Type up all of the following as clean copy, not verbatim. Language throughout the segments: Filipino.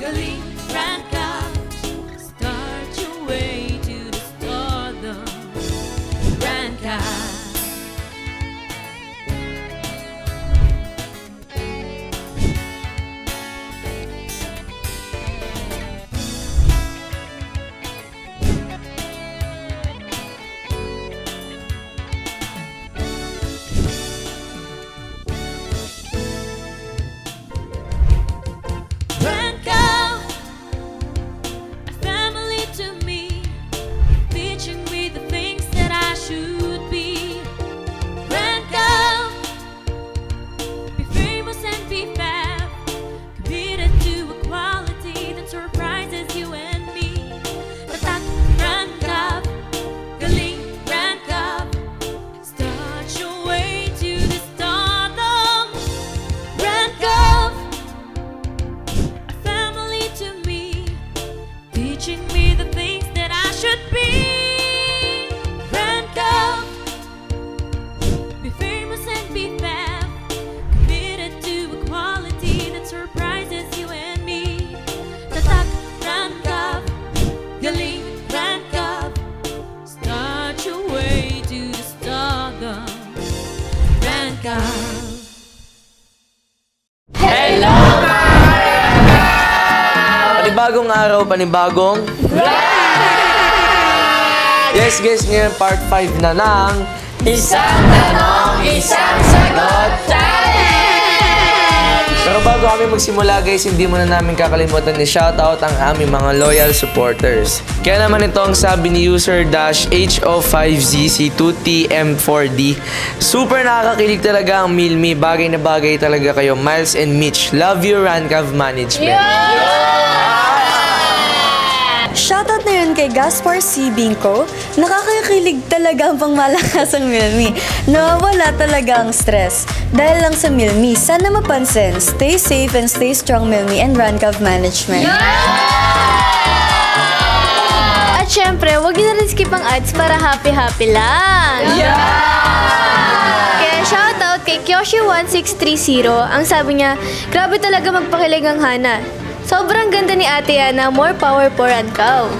Galing Rand Cup, start your way to the stardom. Rand Cup. Panibagong araw, panibagong Yes guys, ngayon part 5 na ng Isang Tanong, Isang Sagot Challenge! Pero bago kami magsimula guys, hindi muna namin kakalimutan ni shoutout ang aming mga loyal supporters. Kaya naman ito ang sabi ni user-HO5ZC2TM4D. Super nakakakilig talaga ang Milmi. Bagay na bagay talaga kayo, Miles and Mitch. Love you, Rancav Management. Shoutout na yun kay Gaspar C. Binko. Nakakakilig talaga ang pangmalakasang Milmi. Nawawala talaga ang stress. Dahil lang sa Milmi, sana mapansin. Stay safe and stay strong, Milmi and Rancav Management. At syempre, huwag niyo na rin skip ang ads para happy-happy lang. Kaya shoutout kay Kyoshi1630. Ang sabi niya, grabe talaga magpakilig ang Hana. Sobrang ganda ni Ate Yana, more power for Rancav.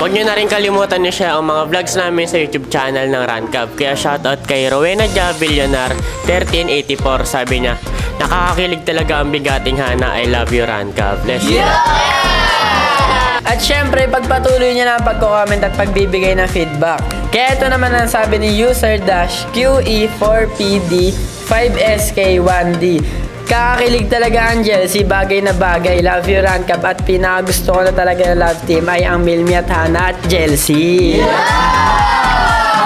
Huwag nyo na rin kalimutan nyo siya ang mga vlogs namin sa YouTube channel ng Rancav. Kaya shoutout kay Rowena Javillionar 1384. Sabi niya, nakakakilig talaga ang bigating Hana. I love you, Rancav. Bless you. At syempre, pagpatuloy niya na ang pagko-comment at pagbibigay ng feedback. Kaya ito naman ang sabi ni user-QE4PD5SK1D. Kakakilig talaga ang Jelsi, bagay na bagay. Love you, Rancav. At pinakagusto ko na talaga ng love team ay ang Milmi at Hana at Jelsi.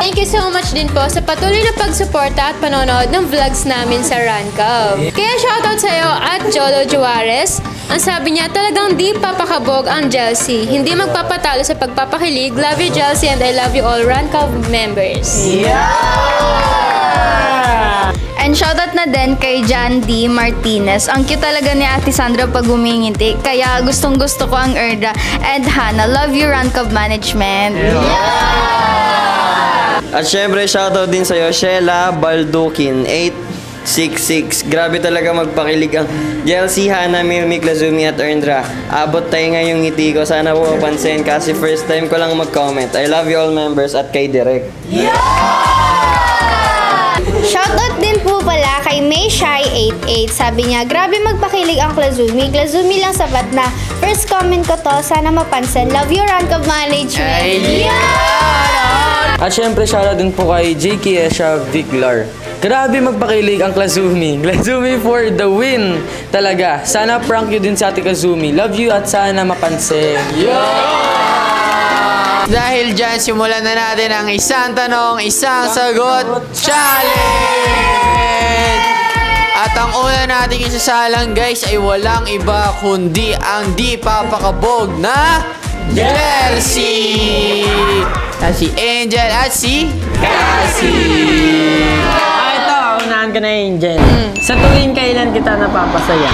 Thank you so much din po sa patuloy na pagsuporta at panonood ng vlogs namin sa Rancav. Kaya shoutout sa'yo at Jolo Juarez. Ang sabi niya, talagang di papakabog ang Jelsi. Hindi magpapatalo sa pagpapakilig. Love you, Jelsi, and I love you all Rancav members. And shoutout na din kay John D. Martinez. Ang cute talaga ni Ate Sandra pag huminginti. Kaya gustong gusto ko ang Erda and Hana. Love you, Rancav Management. At syempre, shoutout din sa'yo, Sheila Baldukin 866. Grabe talaga magpakilig ang Jelsi, Hana, Milmi, Klazumi at Erndra. Abot tayo ngayong ngiti ko. Sana po mapansin kasi first time ko lang mag-comment. I love you all members at kay Direk. Shoutout din po pala kay Mayshy88. Sabi niya, grabe magpakilig ang Klazumi. Klazumi lang sapat na. First comment ko to, sana mapansin. Love you, Rancav Management. At syempre, shoutout din po kay JK Esha Viglar. Grabe magpakilig ang Klazumi. Klazumi for the win. Talaga. Sana prank you din sa Ate Klazumi. Love you at sana mapansin. Dahil dyan, simulan na natin ang Isang Tanong, Isang Sagot Challenge! At ang una nating isasalang guys ay walang iba kundi ang di papakabog na Jelsi! At si Angel at si Cassie! Ito, unahan ka na Angel. Sa tuwing kailan kita napapasaya?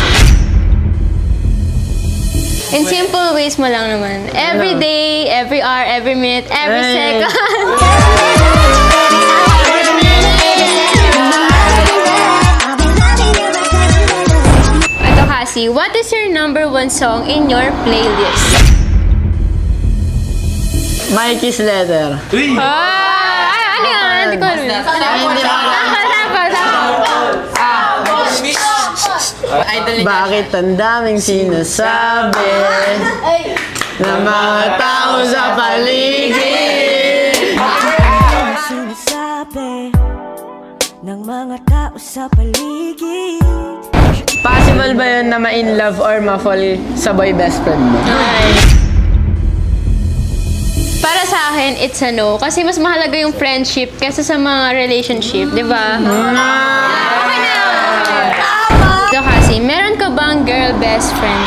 In simple ways mo lang naman. Every day, every hour, every minute, every second. Ito Cassie, what is your #1 song in your playlist? Mikey's Letter. Ano yan? Hindi ko alam yun. Bakit ang daming sinasabi ng mga tao sa paligid? Sinasabi ng mga tao sa paligid. Possible ba yun na ma-in love or ma-fall sa boy best friend mo? Para sa akin, it's a no. Kasi mas mahalaga yung friendship kaysa sa mga relationship, di ba? Okay na. So, Cassie, meron ka bang girl best friend?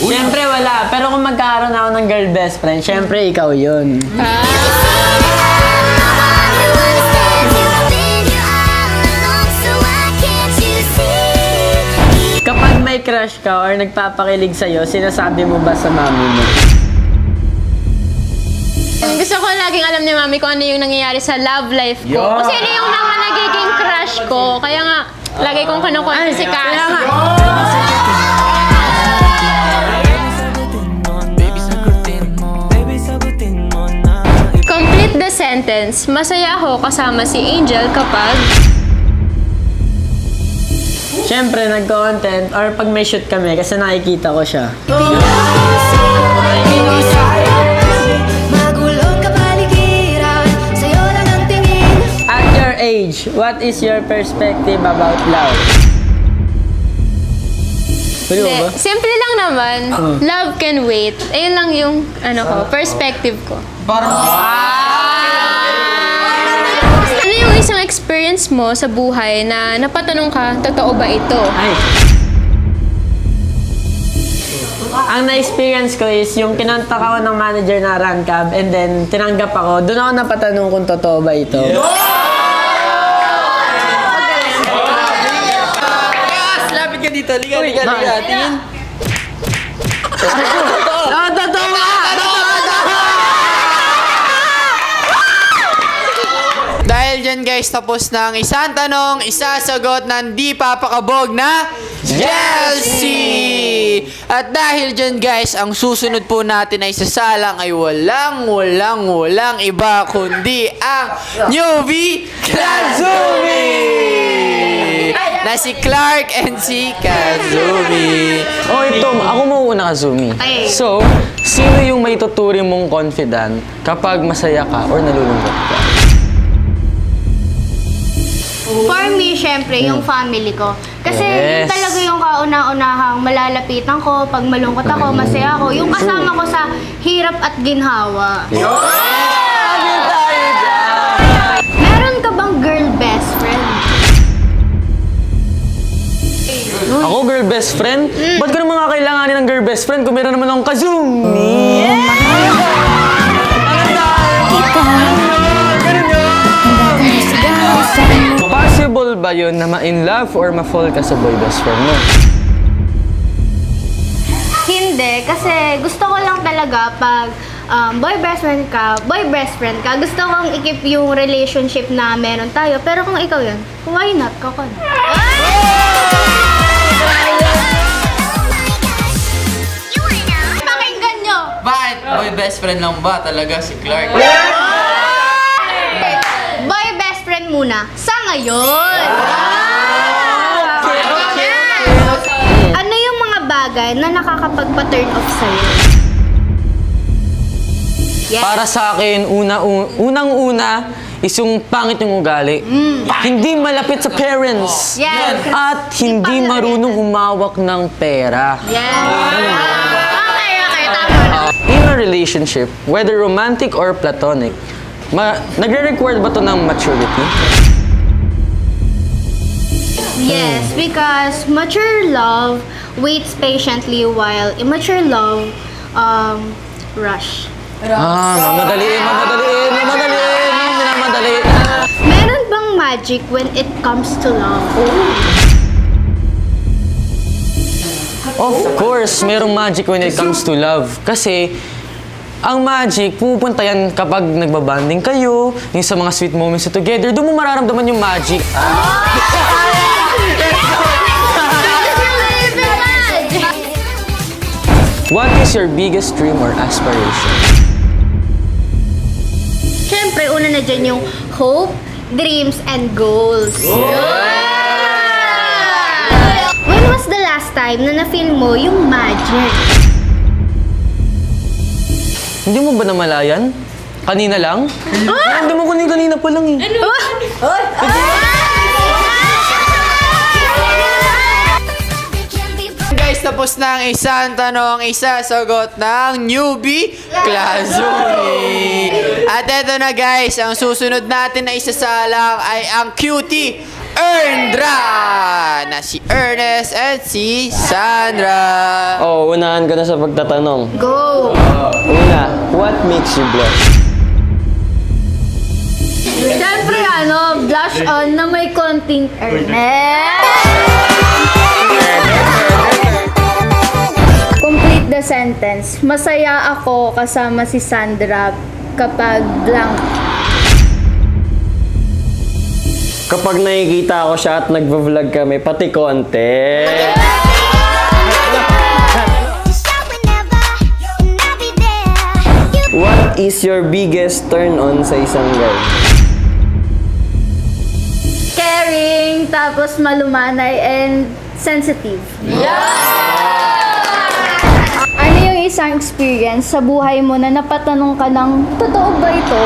Siyempre wala, pero kung magkaroon ako ng girl best friend, siyempre ikaw yun. Kapag may crush ka or nagpapakilig sa'yo, sinasabi mo ba sa mami mo? Gusto ko laging alam ni mami kung ano yung nangyayari sa love life ko. Kasi yun yung mga nagiging crush ko. Kaya nga, lagi kong kinukwento si Cassie. Complete the sentence. Masaya ako kasama si Angel kapag... Siyempre, nag-content or pag may shoot kami kasi nakikita ko siya. At your age, what is your perspective about love? Hindi, simple lang naman. Love can wait. Ayun lang yung perspective ko. Ano yung isang experience mo sa buhay na napatanong ka, totoo ba ito? Ay. Ang na-experience ko is yung kinontak ako ng manager na Rancab and then tinanggap ako. Doon ako napatanong kung totoo ba ito. Lapit ka dito. Liga. Tingin. Totoo nga! Dahil dyan guys, tapos na ang isang tanong, isasagot ng di papakabog na Chelsea! At dahil dyan guys, ang susunod po natin ay sasalang ay walang iba kundi ang newbie Kazumi! Na si Clark and si Kazumi. Okay, Tom. Ako mauuna, Kazumi. So, sino yung may tuturing mong confident kapag masaya ka or nalulungkot ka? For me, syempre, yung family ko. Kasi yun talaga yung kauna-unahang malalapitan ko. Pag malungkot ako, masaya ako. Yung kasama ko sa hirap at ginhawa. Meron ka bang girl best friend? Ako, girl best friend? Ba't ko naman kakailanganin ng girl best friend kung meron naman akong Kazumi? Possible ba yun na ma-in love or ma-fall ka sa boy best friend mo? Hindi, kasi gusto ko lang talaga pag boy best friend ka, gusto kong i-keep yung relationship na meron tayo. Pero kung ikaw yun, why not? Kako na. Pakinggan nyo! Bakit? Boy best friend lang ba talaga si Clark? Boy best friend muna, sa ngayon! Ano yung mga bagay na nakakapagpa-turn off sa'yo? Yes. Para sa akin, unang-una is yung pangit yung ugali. Hindi malapit sa parents. Yes. At hindi marunong humawak ng pera. Yes. Okay, tama na. In a relationship, whether romantic or platonic, nagre-require ba to ng maturity? Yes, because mature love waits patiently while immature love rush. Mamadaliin. Meron bang magic when it comes to love? Of course, merong magic when it comes to love. Kasi, ang magic, pumupunta yan kapag nagbabanding kayo, yung sa mga sweet moments together, doon mo mararamdaman yung magic. What is your biggest dream or aspiration? Siyempre, una na dyan yung hope, dreams, and goals. When was the last time na na-feel mo yung magic? Hindi mo ba namalayan? Kanina lang? Hindi mo kanina pa lang eh. Guys, tapos na ang isang tanong, isa sagot ng newbie Klazumi. At eto na guys, ang susunod natin na isasalang ay ang cutie Erndra na si Ernest at si Sandra. Oh, unahan ko na sa pagtatanong. Go! Una, what makes you blush? Siyempre, blush on na may konting Ernest. Complete the sentence. Masaya ako kasama si Sandra kapag blank. Kapag nakikita ko siya at nagvo-vlog kami, pati konti. What is your biggest turn on sa isang guy? Caring, tapos malumanay, and sensitive. Ano yung isang experience sa buhay mo na napatanong ka ng, totoo ba ito?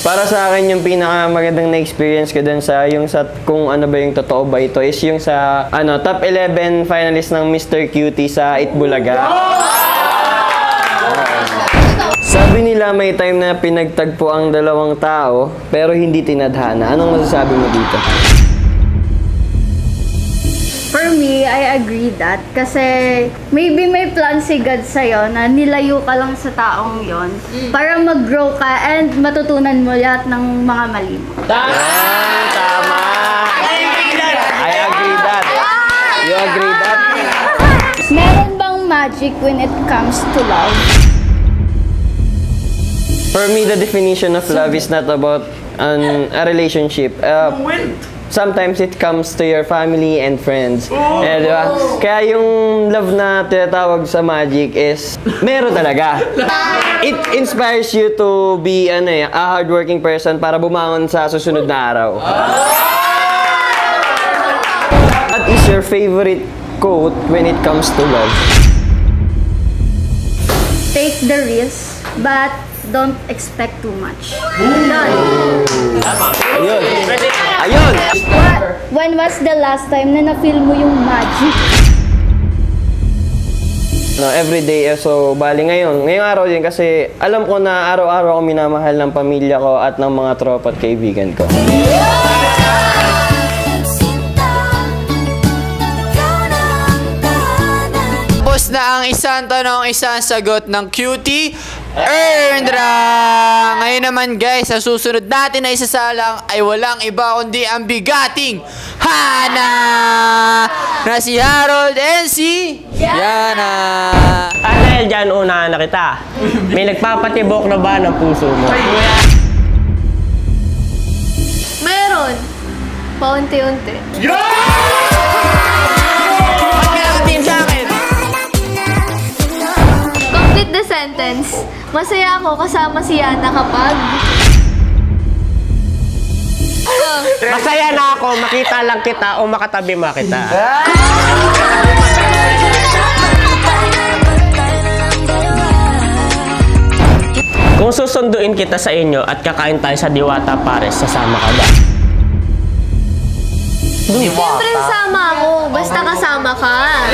Para sa akin, yung pinakamagandang na-experience ko dun sa kung ano ba yung totoo ba ito is yung sa top 11 finalist ng Mr. Cutie sa Itbulaga. Sabi nila may time na pinagtagpo ang dalawang tao pero hindi tinadhana. Anong masasabi mo dito? For me, I agree that. Kasi maybe may plan si God sa'yo na nilayo ka lang sa taong yon para mag-grow ka and matutunan mo lahat ng mga mali mo. Tama! I agree that. You agree that? Meron bang magic when it comes to love? For me, the definition of love is not about a relationship. Sometimes it comes to your family and friends. Diba? Kaya yung love na tinatawag sa magic is meron talaga. It inspires you to be a hardworking person para bumangon sa susunod na araw. What is your favorite quote when it comes to love? Take the risk, but don't expect too much. Ayun. Ayun! When was the last time na na-feel mo yung magic? No, every day. So, bali ngayong araw din kasi alam ko na araw-araw ako minamahal ng pamilya ko at ng mga tropa at kaibigan ko. Tapos na ang isang tanong, isang sagot ng cutie Erndra. Ngayon naman guys, ang susunod natin na isasalang ay walang iba kundi ang bigating Hana na si Harold and si Yana. Dahil dyan, una na kita. May nagpapatibok na ba ng puso mo? Meron. Paunti-unti. Pagkakatin sa akin. Complete the sentence. Masaya ako kasama si Yana kapag... Masaya na ako, makita lang kita o makatabi makita. Kung susunduin kita sa inyo at kakain tayo sa Diwata Pares, sasama ka ba? Siyempre sama ako. Basta kasama ka.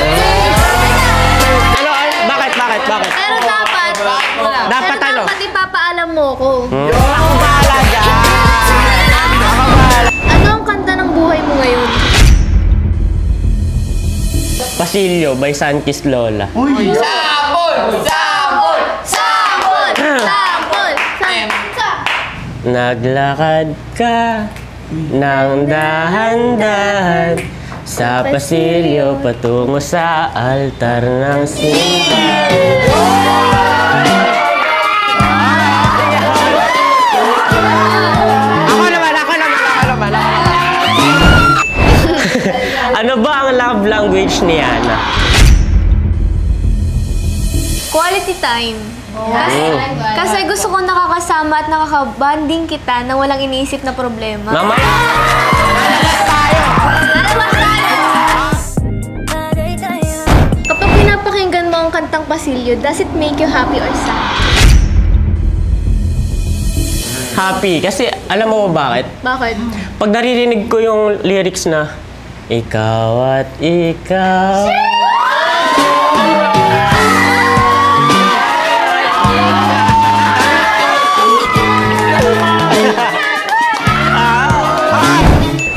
Ano? Bakit? Pero dapat... Dapat ano? Dapat ipapaalam mo ko. Ako bahala dyan! Ano ang kanta ng buhay mo ngayon? Pasilyo by Sankis Lola. Naglakad ka ng dahan-dahan sa pasilyo patungo sa altar ng simbahan. Ako naman. Ano ba ang love language ni Yana? Quality time. Kasi gusto ko nakakasama at nakakabanding kita na walang iniisip na problema. Mamaya! Kapag pinapakinggan mo ang kantang Pasilyo, does it make you happy or sad? Happy. Kasi alam mo ba bakit? Bakit? Pag naririnig ko yung lyrics na ikaw at ikaw.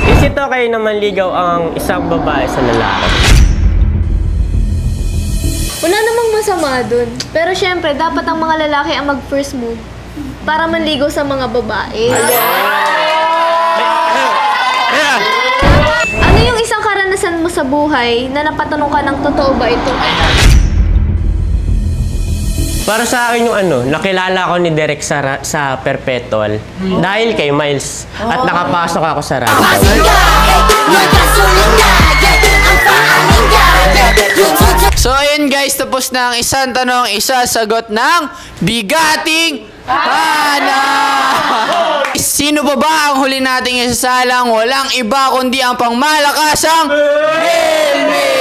Is it okay na manligaw ang isang babae sa lalaki? Wala namang masama dun. Pero syempre, dapat ang mga lalaki ang mag-first move para manligaw sa mga babae. Ano yung isang karanasan mo sa buhay na napatanong ka ng totoo ba ito? Para sa akin yung nakilala ko ni Derek sa Perpetual dahil kay Miles at nakapasok ako sa Rancav. So ayun guys, tapos na ang isang tanong, isa sagot ng bigating Hana! Sino pa ba ang huli nating isasalang? Walang iba kundi ang pangmalakasang Helmet!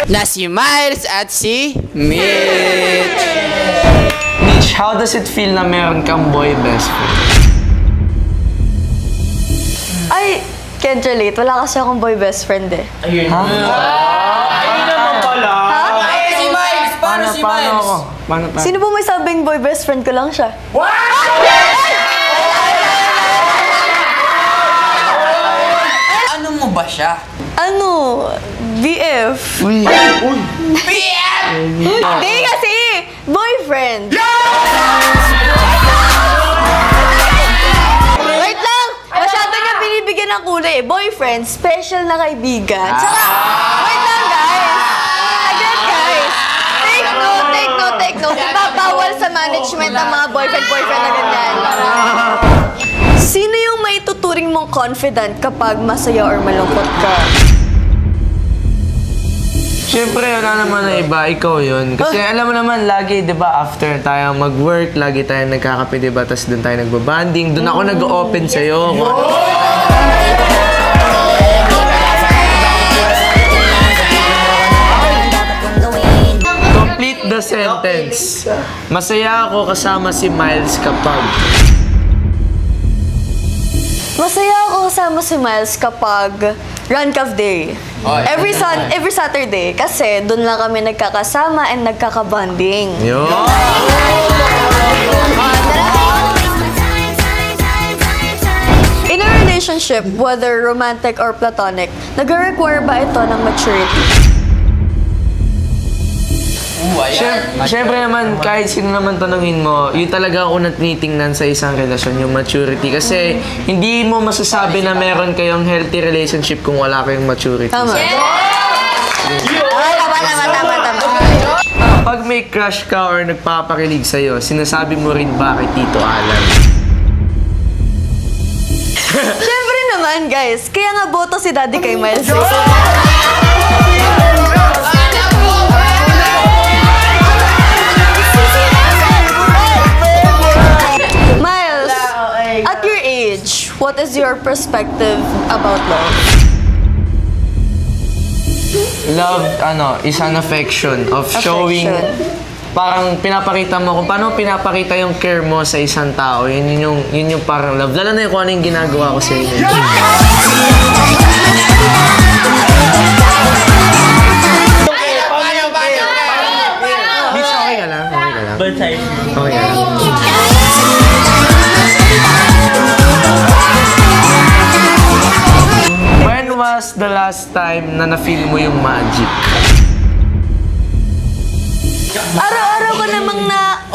Na si Miles at si Mitch. Mitch, how does it feel na meron kang boy best friend? Ay, can't relate. Wala kasi akong boy best friend eh. Ayun. Paano? Sino ba may sabing boy best friend ko lang siya? Ano mo ba siya? Ano? BF. BF! Hindi kasi! Boyfriend! Wait lang! Masyado niya binibigyan ng kulay eh. Boyfriend, special na kaibigan. Tsaka, wait lang guys! Again guys! Take note. Diba bawal sa management ang mga boyfriend na ganyan? Sino yung maituturing mong confident kapag masaya or malungkot ka? Siyempre, wala naman na iba. Ikaw yun. Kasi alam mo naman, lagi, di ba, after tayo mag-work, lagi tayo nagkakape, di ba, tapos doon tayo nagbabanding. Doon ako nag-open sa'yo. Complete the sentence. Masaya ako kasama si Miles kapag... Masaya ako kasama si Miles kapag Rancav Day. Every Saturday. Kasi doon lang kami nagkakasama and nagkakabanding. Yo! In a relationship, whether romantic or platonic, nag-require ba ito ng maturity? Siyempre naman, kahit sino naman tanungin mo, yun talaga ang unang tinitingnan sa isang relasyon, yung maturity. Kasi hindi mo masasabi na meron kayong healthy relationship kung wala kayong maturity. Tama. Pag may crush ka or nagpapakilig sa'yo, sinasabi mo rin ba kay Tito Alan? Siyempre naman, guys. Kaya nga boto si Daddy kay Miles. Miles, at your age, what is your perspective about love? Love, is an affection of showing, parang pinapakita mo kung paano pinapakita yung care mo sa isang tao. Yun yung parang love. Lalo na yung kung ano yung ginagawa ko sa inyo. Bitch, okay ka lang? Okay ka lang? When was the last time na na-feel mo yung magic? Araw-araw ko namang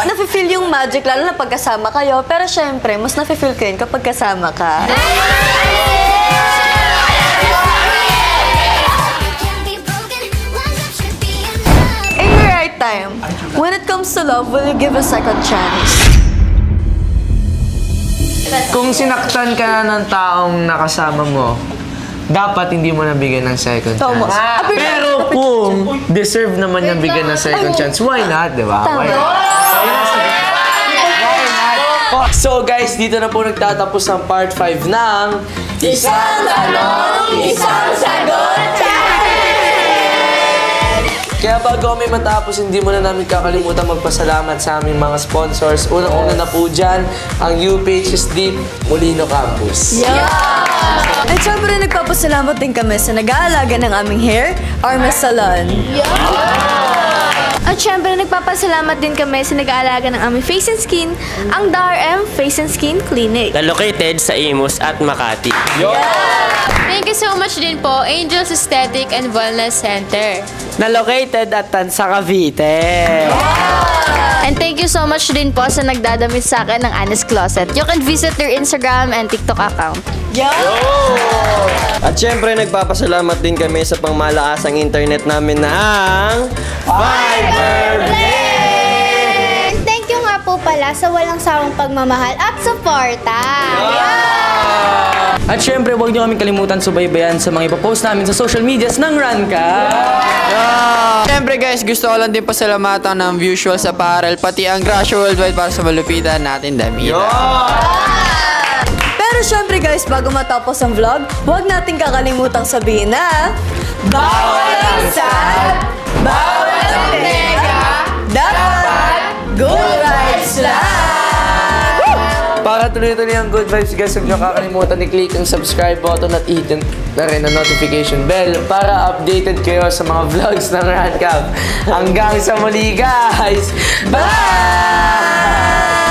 nafe-feel yung magic, lalo na pagkasama kayo. Pero syempre, mas nafe-feel ko yun kapag kasama ka. In the right time, when it comes to love, will you give a second chance? Kung sinaktan ka na ng taong nakasama mo, dapat hindi mo nabigyan ng second chance. Pero kung deserve naman yung bigyan ng second chance, why not, di ba? Why not? So guys, dito na po nagtatapos ang part 5 ng Isang Tanong, Isang Sagot Kaya bago kami matapos, hindi mo na namin kakalimutan magpasalamat sa aming mga sponsors. Unang-una na po dyan, ang UPHS Deep Molino Campus. At syempre, nagpapasalamat din kami sa nag-aalaga ng aming hair, Armas Salon. At syempre, nagpapasalamat din kami sa nag-aalaga ng aming face and skin, ang DRM Face and Skin Clinic. Na located sa Imus at Makati. Thank you so much din po, Angels Aesthetic and Wellness Center. Na located at Tansa, Cavite. And thank you so much din po sa nagdadamit sa akin ng Anis Closet. You can visit their Instagram and TikTok account. At syempre, nagpapasalamat din kami sa pangmalaasang internet namin na ang And thank you nga po pala sa walang sawang pagmamahal at suporta. At syempre, huwag niyo kami kalimutan subaybayan sa mga ipopost namin sa social medias ng Ranka. Siyempre guys, gusto ko lang din pasalamatan ng Visuals Apparel, pati ang Gracia Worldwide para sa malupitan natin damit. Pero syempre guys, bago matapos ang vlog, huwag natin kakalimutang sabihin na bawal ang sad, bawal ang teka, dapat good vibes lang! Para tuloy-tuloy ang good vibes guys, huwag niyo kakalimutan i-click ang subscribe button at hit na rin ang notification bell para updated kayo sa mga vlogs ng Rancab. Hanggang sa muli guys! Bye!